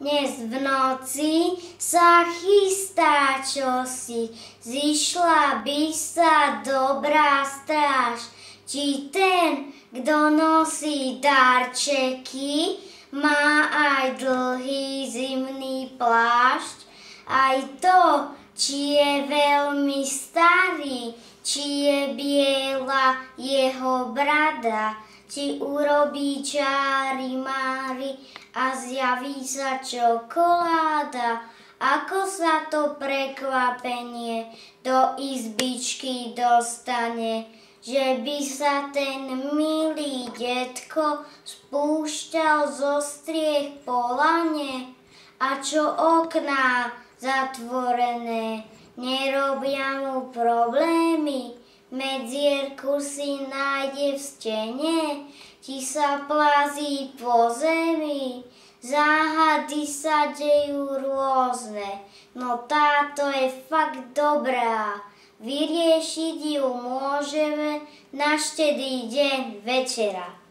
Dnes v noci sa chystá čosi, zišla by sa dobrá stráž. Či ten, kto nosí darčeky, má aj dlhý zimný plášť? Aj to, či je veľmi starý, či je biela jeho brada, či urobí čári mári a zjaví sa čokoláda. Ako sa to prekvapenie do izbičky dostane, že by sa ten milý detko spúšťal zo striech po lane? A čo okná zatvorené, nerobia mu problémy? Medzierku si nájde v stene, či sa plazí po zemi. Záhady sa dejú rôzne, no táto je fakt dobrá. Vyriešiť ju môžeme na štedrý deň večera.